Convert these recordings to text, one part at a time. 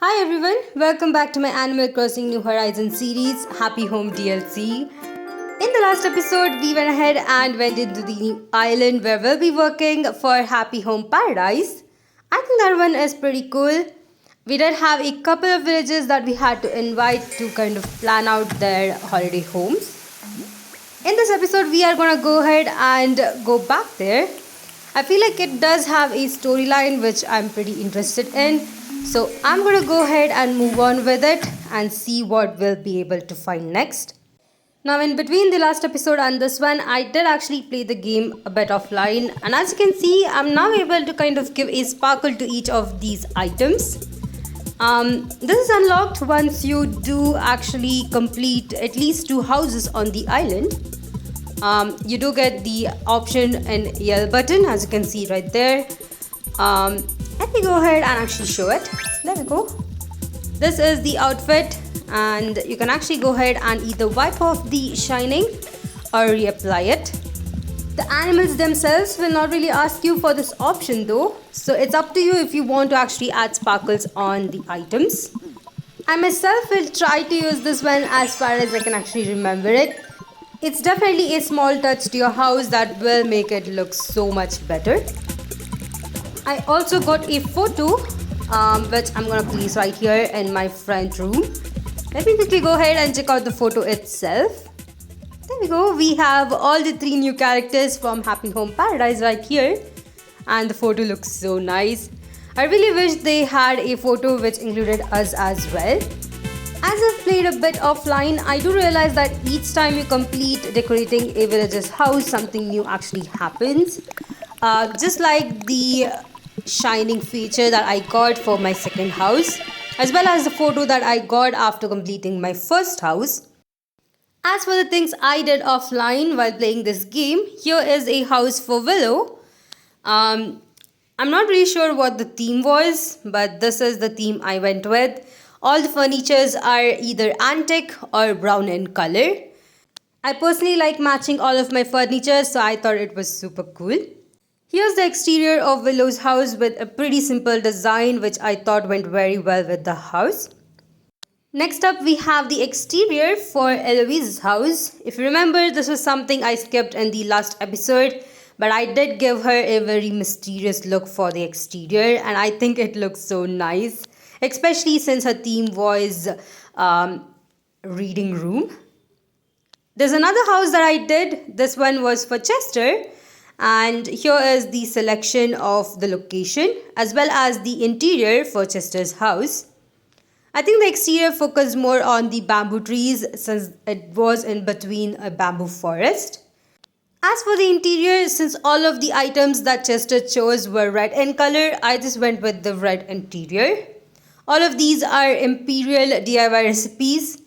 Hi everyone, welcome back to my Animal Crossing New Horizons series, Happy Home DLC. In the last episode, we went ahead and went into the new island where we'll be working for Happy Home Paradise. I think that one is pretty cool. We did have a couple of villages that we had to invite to kind of plan out their holiday homes. In this episode, we are going to go ahead and go back there. I feel like it does have a storyline which I'm pretty interested in. So I'm going to go ahead and move on with it and see what we'll be able to find next. Now in between the last episode and this one, I did actually play the game a bit offline. And as you can see, I'm now able to kind of give a sparkle to each of these items. This is unlocked once you do actually complete at least 2 houses on the island. You do get the option and yell button, as you can see right there. Let me go ahead and actually show it. There we go. This is the outfit, and you can actually go ahead and either wipe off the shining or reapply it. The animals themselves will not really ask you for this option though, so it's up to you if you want to actually add sparkles on the items. I myself will try to use this one as far as I can actually remember it. It's definitely a small touch to your house that will make it look so much better. I also got a photo which I'm going to place right here in my front room. Let me quickly go ahead and check out the photo itself. There we go. We have all the 3 new characters from Happy Home Paradise right here. And the photo looks so nice. I really wish they had a photo which included us as well. As I've played a bit offline, I do realize that each time you complete decorating a villager's house, something new actually happens. Just like the shining feature that I got for my second house, as well as the photo that I got after completing my first house. As for the things I did offline while playing this game, here is a house for Willow. I'm not really sure what the theme was, but this is the theme I went with. All the furnitures are either antique or brown in color. I personally like matching all of my furniture, so I thought it was super cool. Here's the exterior of Willow's house with a pretty simple design which I thought went very well with the house. Next up, we have the exterior for Eloise's house. If you remember, this was something I skipped in the last episode, but I did give her a very mysterious look for the exterior, and I think it looks so nice, especially since her theme was reading room. There's another house that I did. This one was for Chester. And here is the selection of the location as well as the interior for Chester's house. I think the exterior focused more on the bamboo trees since it was in between a bamboo forest. As for the interior, since all of the items that Chester chose were red in color, I just went with the red interior. All of these are Imperial DIY recipes,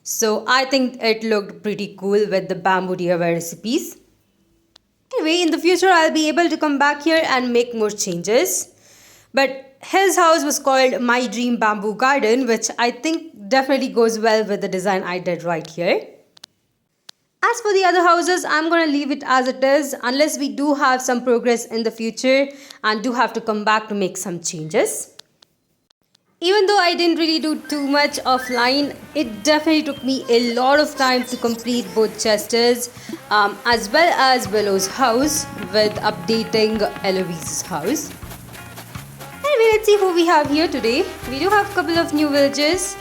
so I think it looked pretty cool with the bamboo DIY recipes. Anyway, in the future, I'll be able to come back here and make more changes. But his house was called My Dream Bamboo Garden, which I think definitely goes well with the design I did right here. As for the other houses, I'm going to leave it as it is unless we do have some progress in the future and do have to come back to make some changes. Even though I didn't really do too much offline, it definitely took me a lot of time to complete both Chester's as well as Willow's house with updating Eloise's house. Anyway, let's see who we have here today. We do have a couple of new villages.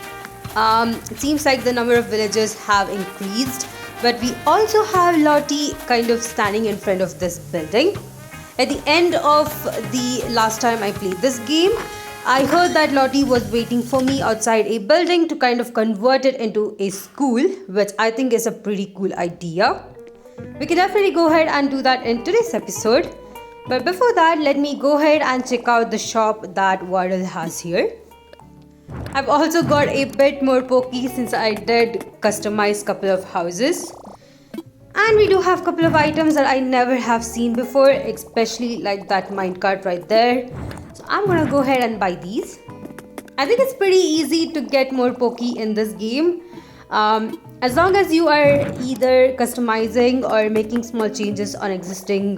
It seems like the number of villagers have increased, but we also have Lottie kind of standing in front of this building. At the end of the last time I played this game, I heard that Lottie was waiting for me outside a building to kind of convert it into a school, which I think is a pretty cool idea. We can definitely go ahead and do that in today's episode. But before that, let me go ahead and check out the shop that Wardell has here. I've also got a bit more Poki since I did customize a couple of houses. And we do have a couple of items that I never have seen before, especially like that minecart right there. So I'm gonna go ahead and buy these. I think it's pretty easy to get more Poki in this game. As long as you are either customizing or making small changes on existing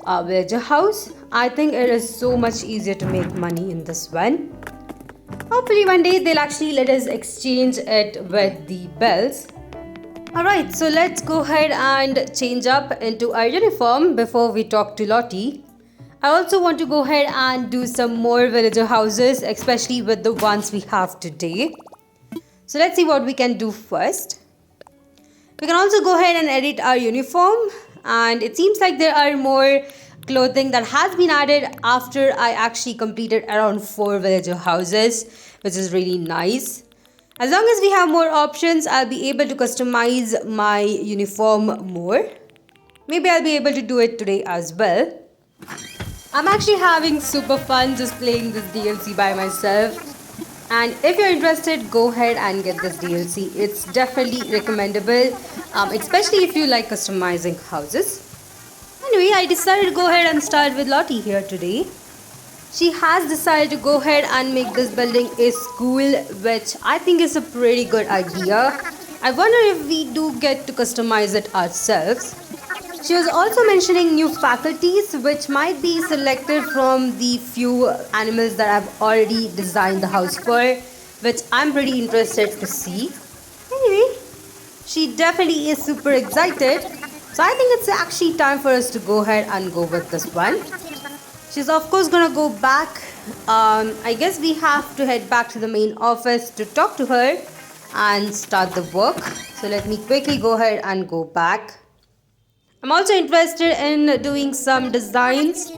villager house, I think it is so much easier to make money in this one. Hopefully one day they'll actually let us exchange it with the bells. Alright, so let's go ahead and change up into our uniform before we talk to Lottie. I also want to go ahead and do some more villager houses, especially with the ones we have today. So let's see what we can do first. We can also go ahead and edit our uniform, and it seems like there are more clothing that has been added after I actually completed around 4 villager houses, which is really nice. As long as we have more options, I'll be able to customize my uniform more. Maybe I'll be able to do it today as well. I'm actually having super fun just playing this DLC by myself. And if you're interested, go ahead and get this DLC. It's definitely recommendable, especially if you like customizing houses. Anyway, I decided to go ahead and start with Lottie here today. She has decided to go ahead and make this building a school, which I think is a pretty good idea. I wonder if we do get to customize it ourselves. She was also mentioning new faculties which might be selected from the few animals that I've already designed the house for, which I'm pretty interested to see. Anyway, she definitely is super excited. So I think it's actually time for us to go ahead and go with this one. She's of course gonna go back. I guess we have to head back to the main office to talk to her and start the work. So let me quickly go ahead and go back. I'm also interested in doing some designs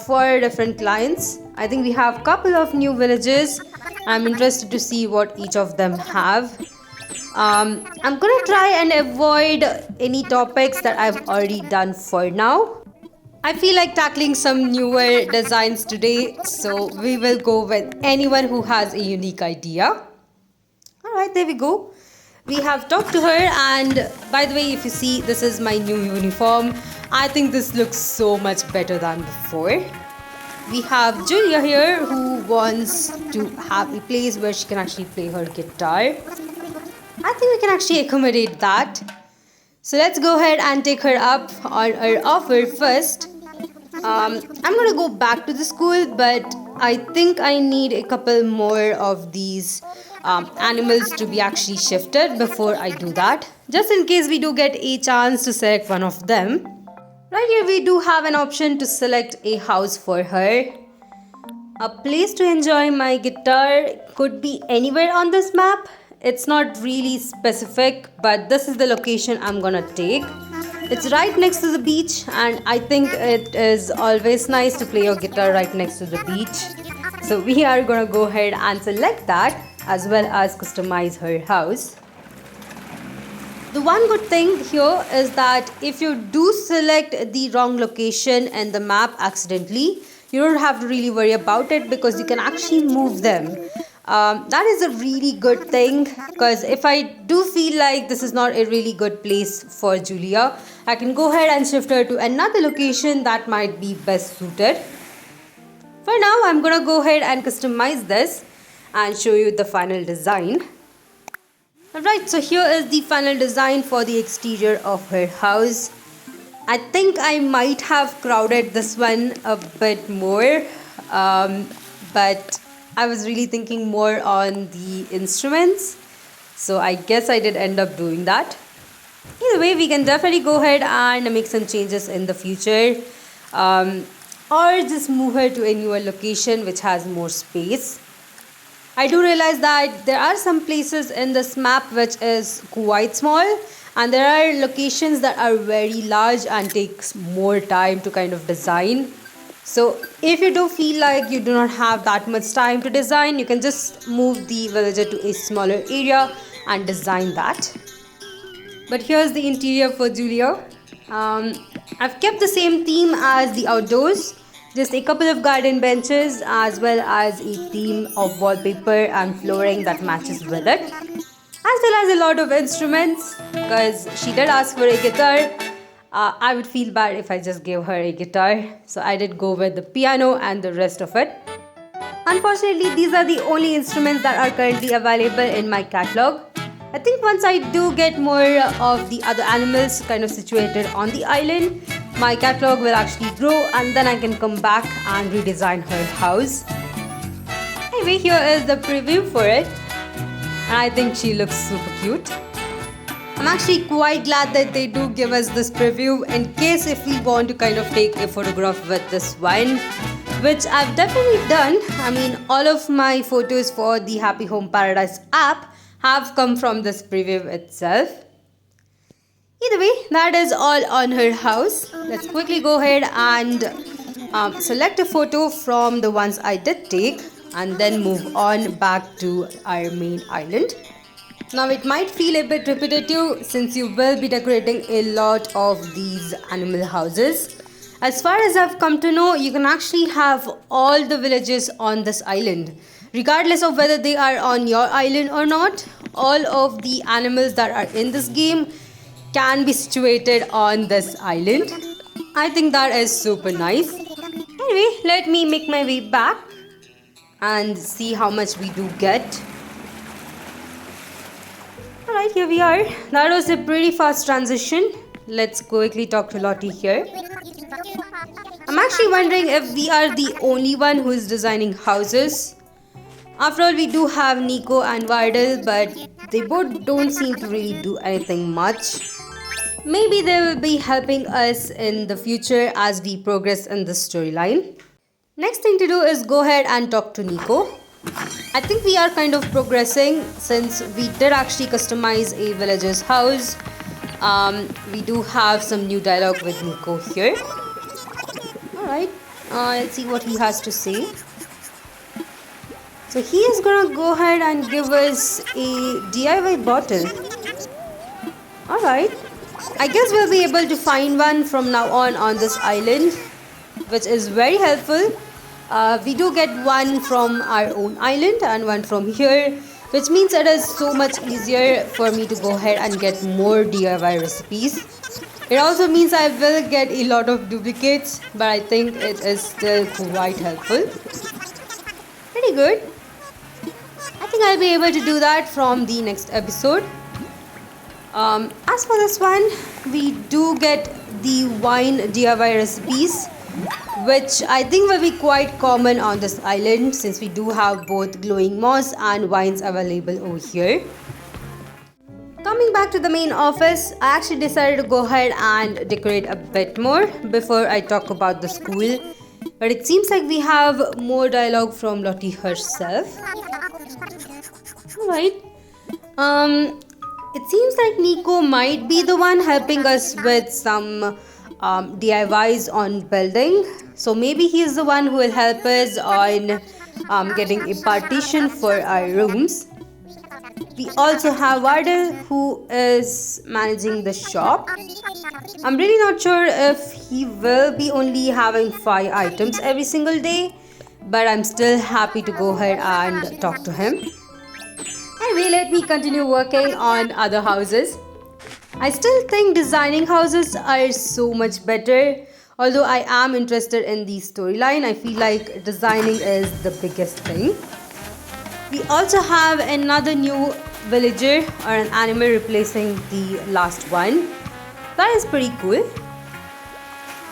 for different clients. I think we have a couple of new villages. I'm interested to see what each of them have. I'm gonna try and avoid any topics that I've already done for now. I feel like tackling some newer designs today, so we will go with anyone who has a unique idea. Alright, there we go. We have talked to her, and by the way, if you see, this is my new uniform. I think this looks so much better than before. We have Julia here who wants to have a place where she can actually play her guitar. I think we can actually accommodate that. So let's go ahead and take her up on her offer first. I'm gonna go back to the school, but I think I need a couple more of these animals to be actually shifted before I do that, just in case we do get a chance to select one of them. Right here we do have an option to select a house for her. A place to enjoy my guitar could be anywhere on this map. It's not really specific, but this is the location I'm gonna take. It's right next to the beach, and I think it is always nice to play your guitar right next to the beach. So we are gonna go ahead and select that, as well as customize her house. The one good thing here is that if you do select the wrong location in the map accidentally, you don't have to really worry about it because you can actually move them. That is a really good thing, because if I do feel like this is not a really good place for Julia, I can go ahead and shift her to another location that might be best suited. For now, I'm gonna go ahead and customize this and show you the final design. Alright, so here is the final design for the exterior of her house. I think I might have crowded this one a bit more, but I was really thinking more on the instruments, so I guess I did end up doing that. Either way, we can definitely go ahead and make some changes in the future, or just move her to a newer location which has more space. I do realize that there are some places in this map which is quite small, and there are locations that are very large and takes more time to kind of design. So if you do feel like you do not have that much time to design, you can just move the villager to a smaller area and design that. But here's the interior for Julia. I've kept the same theme as the outdoors. Just a couple of garden benches, as well as a theme of wallpaper and flooring that matches with it, as well as a lot of instruments, because she did ask for a guitar. I would feel bad if I just gave her a guitar, so I did go with the piano and the rest of it. Unfortunately, these are the only instruments that are currently available in my catalog. I think once I do get more of the other animals kind of situated on the island, my catalog will actually grow, and then I can come back and redesign her house. Anyway, here is the preview for it. And I think she looks super cute. I'm actually quite glad that they do give us this preview in case if we want to kind of take a photograph with this one, which I've definitely done. I mean, all of my photos for the Happy Home Paradise app have come from this preview itself. Either way, that is all on her house. Let's quickly go ahead and select a photo from the ones I did take and then move on back to our main island. Now it might feel a bit repetitive since you will be decorating a lot of these animal houses. As far as I've come to know, you can actually have all the villages on this island. Regardless of whether they are on your island or not, all of the animals that are in this game can be situated on this island. I think that is super nice. Anyway, let me make my way back and see how much we do get. Alright, here we are. That was a pretty fast transition. Let's quickly talk to Lottie here. I'm actually wondering if we are the only one who is designing houses. After all, we do have Niko and Wardell, but they both don't seem to really do anything much. Maybe they will be helping us in the future as we progress in the storyline. Next thing to do is go ahead and talk to Niko. I think we are kind of progressing since we did actually customize a villager's house. We do have some new dialogue with Niko here. Alright, let's see what he has to say. So he is gonna go ahead and give us a DIY bottle. Alright, I guess we'll be able to find one from now on this island, which is very helpful. We do get one from our own island and one from here, which means it is so much easier for me to go ahead and get more DIY recipes. It also means I will get a lot of duplicates, but I think it is still quite helpful. Pretty good. I think I'll be able to do that from the next episode. As for this one, we do get the wine DIY recipes, which I think will be quite common on this island since we do have both glowing moss and wines available over here. Coming back to the main office, I actually decided to go ahead and decorate a bit more before I talk about the school. But it seems like we have more dialogue from Lottie herself. Alright. It seems like Niko might be the one helping us with some DIYs on building. So maybe he is the one who will help us on getting a partition for our rooms. We also have Wardell who is managing the shop. I'm really not sure if he will be only having 5 items every single day, but I'm still happy to go ahead and talk to him. Anyway, let me continue working on other houses. I still think designing houses are so much better. Although I am interested in the storyline, I feel like designing is the biggest thing. We also have another new villager or an animal replacing the last one. That is pretty cool.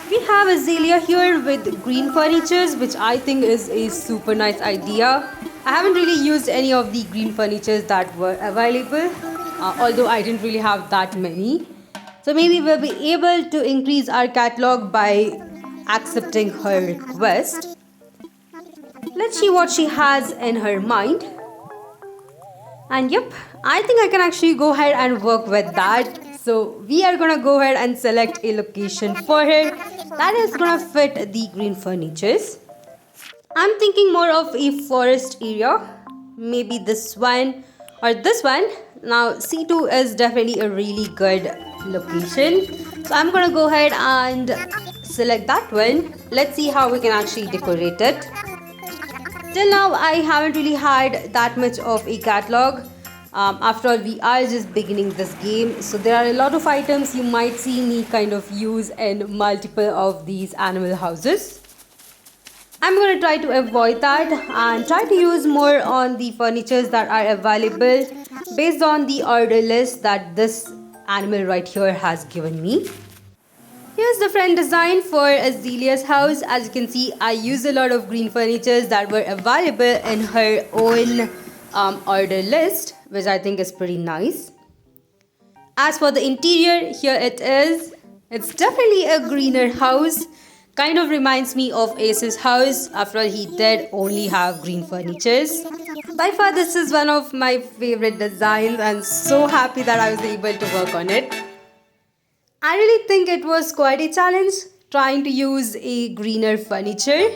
We have Azalea here with green furnitures, which I think is a super nice idea. I haven't really used any of the green furnitures that were available, although I didn't really have that many. So maybe we'll be able to increase our catalog by accepting her request. Let's see what she has in her mind. And yep, I think I can actually go ahead and work with that. So we are gonna go ahead and select a location for her that is gonna fit the green furnitures. I'm thinking more of a forest area. Maybe this one or this one. Now C2 is definitely a really good location. So I'm gonna go ahead and select that one. Let's see how we can actually decorate it. Till now I haven't really had that much of a catalog. After all, we are just beginning this game, so there are a lot of items you might see me kind of use in multiple of these animal houses. I'm going to try to avoid that and try to use more on the furnitures that are available based on the order list that this animal right here has given me. Here's the front design for Azalea's house. As you can see, I used a lot of green furnitures that were available in her own order list, which I think is pretty nice. As for the interior, here it is. It's definitely a greener house. Kind of reminds me of Ace's house. After all, he did only have green furnitures. By far, this is one of my favorite designs. I'm so happy that I was able to work on it. I really think it was quite a challenge trying to use a greener furniture,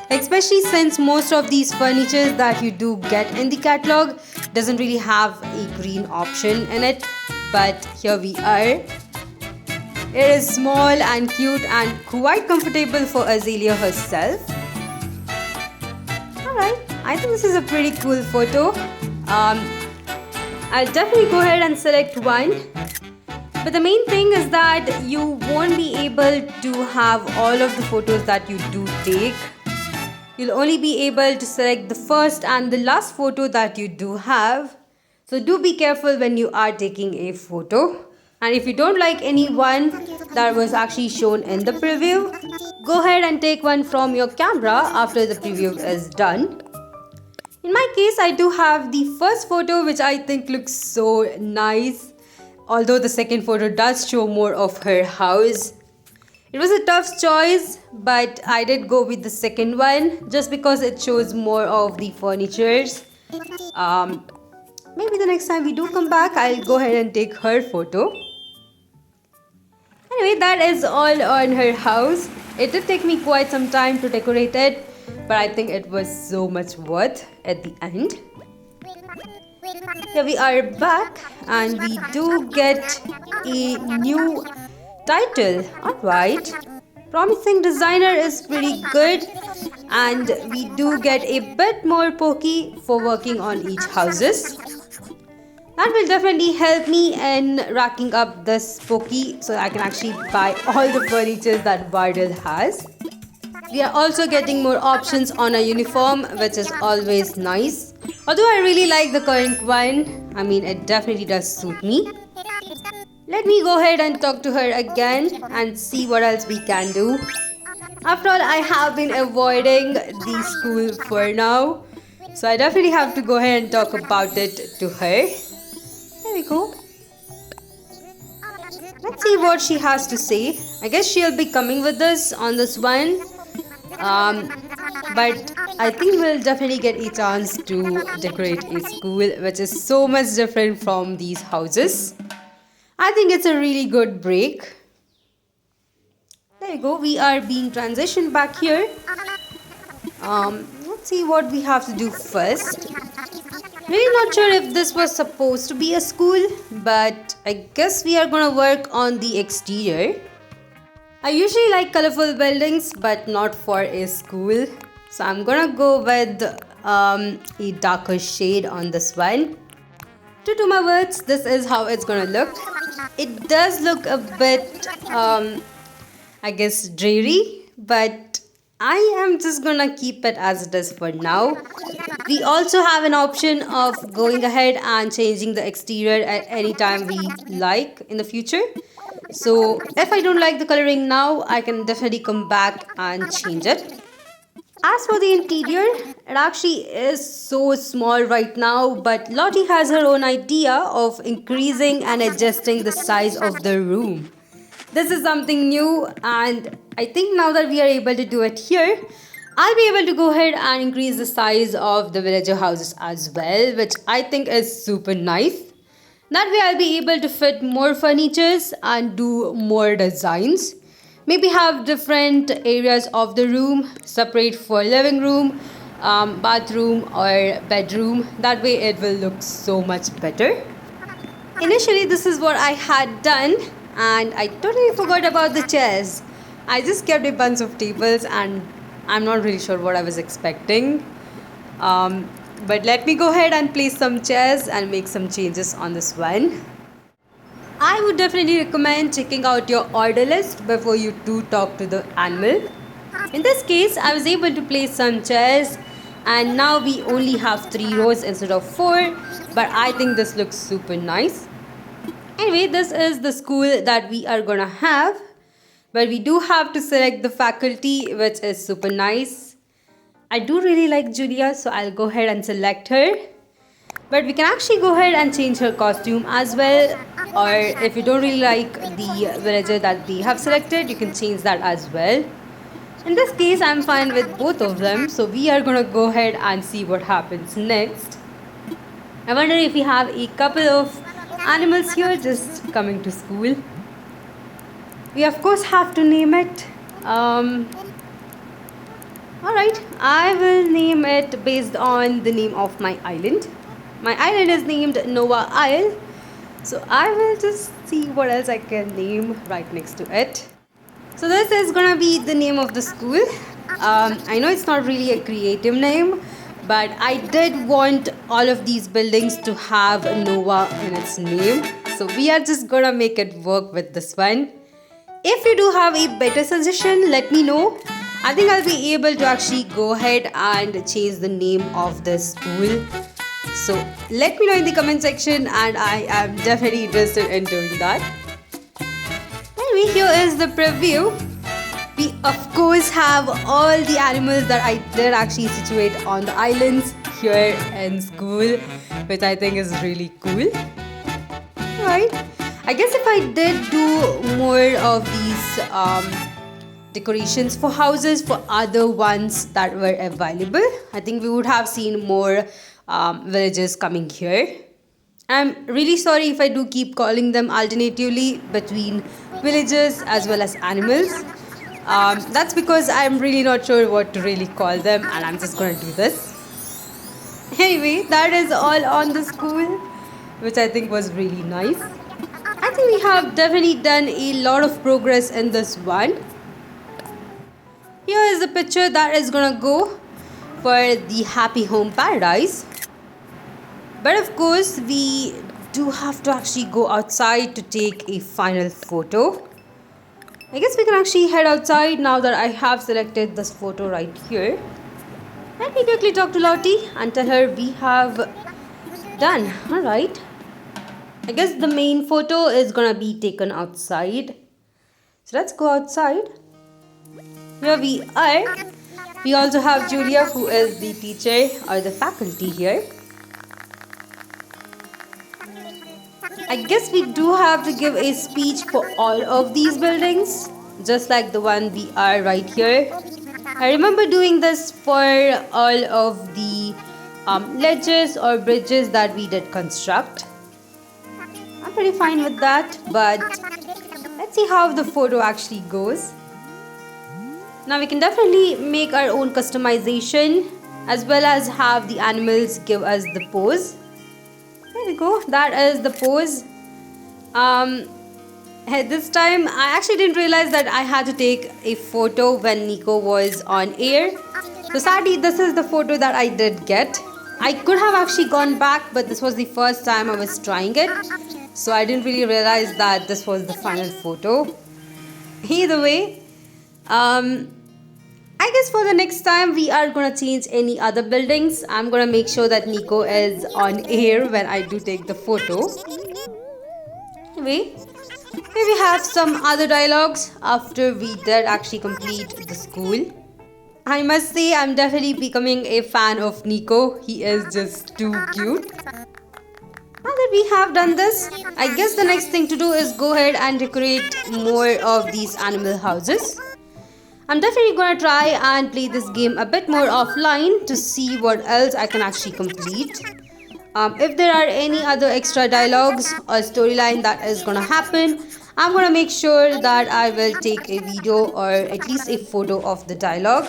especially since most of these furnitures that you do get in the catalog doesn't really have a green option in it. But here we are. It is small and cute and quite comfortable for Azalea herself. Alright, I think this is a pretty cool photo. I'll definitely go ahead and select one. But the main thing is that you won't be able to have all of the photos that you do take. You'll only be able to select the first and the last photo that you do have. So do be careful when you are taking a photo. And if you don't like any one that was actually shown in the preview, go ahead and take one from your camera after the preview is done. In my case, I do have the first photo, which I think looks so nice. Although the second photo does show more of her house. It was a tough choice, but I did go with the second one just because it shows more of the furnitures. Maybe the next time we do come back, I'll go ahead and take her photo. Anyway, that is all on her house. It did take me quite some time to decorate it, but I think it was so much worth at the end. Here we are back and we do get a new title. Alright, Promising Designer is pretty good, and we do get a bit more Poki for working on each houses. That will definitely help me in racking up this Poki so I can actually buy all the furniture that Wardell has. We are also getting more options on a uniform, which is always nice. Although I really like the current one, I mean it definitely does suit me. Let me go ahead and talk to her again and see what else we can do. After all, I have been avoiding the school for now, so I definitely have to go ahead and talk about it to her. There we go. Let's see what she has to say. I guess she'll be coming with us on this one. But I think we'll definitely get a chance to decorate a school, which is so much different from these houses. I think it's a really good break. There you go. We are being transitioned back here. Let's see what we have to do first. Really not sure if this was supposed to be a school, but I guess we are gonna work on the exterior. I usually like colorful buildings, but not for a school. So I'm gonna go with a darker shade on this one. True to my words, this is how it's gonna look. It does look a bit, I guess, dreary, but I am just gonna keep it as it is for now. We also have an option of going ahead and changing the exterior at any time we like in the future. So if I don't like the coloring now, I can definitely come back and change it. As for the interior, it actually is so small right now, but Lottie has her own idea of increasing and adjusting the size of the room. This is something new, and I think now that we are able to do it here, I'll be able to go ahead and increase the size of the villager houses as well, which I think is super nice. That way I'll be able to fit more furnitures and do more designs. Maybe have different areas of the room, separate for living room, bathroom or bedroom. That way it will look so much better. Initially this is what I had done, and I totally forgot about the chairs. I just kept a bunch of tables and I'm not really sure what I was expecting. But let me go ahead and place some chairs and make some changes on this one. I would definitely recommend checking out your order list before you do talk to the animal. In this case, I was able to place some chairs, and now we only have 3 rows instead of 4, but I think this looks super nice. Anyway, this is the school that we are gonna have. But we do have to select the faculty, which is super nice. I do really like Julia, so I'll go ahead and select her. But we can actually go ahead and change her costume as well. Or if you don't really like the villager that they have selected, you can change that as well. In this case, I'm fine with both of them. So we are going to go ahead and see what happens next. I wonder if we have a couple of animals here just coming to school. We of course have to name it. Alright, I will name it based on the name of my island. My island is named Nova Isle. So I will just see what else I can name right next to it. So this is gonna be the name of the school. I know it's not really a creative name, but I did want all of these buildings to have Nova in its name. So we are just gonna make it work with this one. If you do have a better suggestion, let me know. I think I'll be able to actually go ahead and change the name of the school. So let me know in the comment section, and I am definitely interested in doing that. Anyway, here is the preview. We of course have all the animals that I did actually situate on the islands here in school, which I think is really cool. Right. I guess if I did do more of these decorations for houses for other ones that were available, I think we would have seen more villages coming here. I'm really sorry if I do keep calling them alternatively between villages as well as animals. That's because I'm really not sure what to really call them, and I'm just going to do this. Anyway, that is all on the school, which I think was really nice. I think we have definitely done a lot of progress in this one. Here is the picture that is gonna go for the Happy Home Paradise. But of course, we do have to actually go outside to take a final photo. I guess we can actually head outside now that I have selected this photo right here. Let me quickly talk to Lottie and tell her we have done. Alright. I guess the main photo is gonna be taken outside. So let's go outside. Here we are. We also have Julia, who is the teacher or the faculty here. I guess we do have to give a speech for all of these buildings, just like the one we are right here. I remember doing this for all of the ledges or bridges that we did construct. I'm pretty fine with that, but let's see how the photo actually goes. Now we can definitely make our own customization as well as have the animals give us the pose. There we go, that is the pose. This time I actually didn't realize that I had to take a photo when Niko was on air. So sadly, this is the photo that I did get. I could have actually gone back, but this was the first time I was trying it. So I didn't really realize that this was the final photo. Either way, I guess for the next time we are gonna change any other buildings. I'm gonna make sure that Niko is on air when I do take the photo. Anyway, here we have some other dialogues after we did actually complete the school. I must say I'm definitely becoming a fan of Niko. He is just too cute. Now that we have done this, I guess the next thing to do is go ahead and decorate more of these animal houses. I'm definitely going to try and play this game a bit more offline to see what else I can actually complete. If there are any other extra dialogues or storyline that is going to happen, I'm going to make sure that I will take a video or at least a photo of the dialogue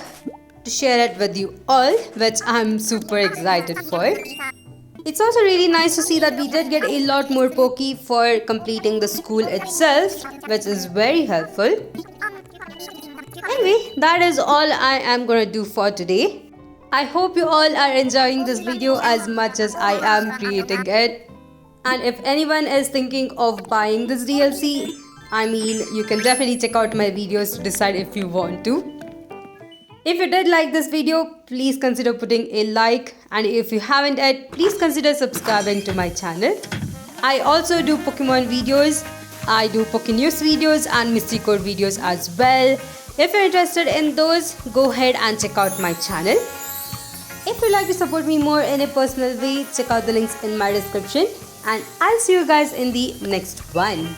to share it with you all, which I'm super excited for. It's also really nice to see that we did get a lot more Poki for completing the school itself, which is very helpful. Anyway, that is all I am gonna do for today. I hope you all are enjoying this video as much as I am creating it. And if anyone is thinking of buying this DLC, I mean, you can definitely check out my videos to decide if you want to. If you did like this video, please consider putting a like, and if you haven't yet, please consider subscribing to my channel. I also do Pokemon videos. I do Poki news videos and mystery code videos as well. If you're interested in those, go ahead and check out my channel. If you'd like to support me more in a personal way, check out the links in my description, and I'll see you guys in the next one.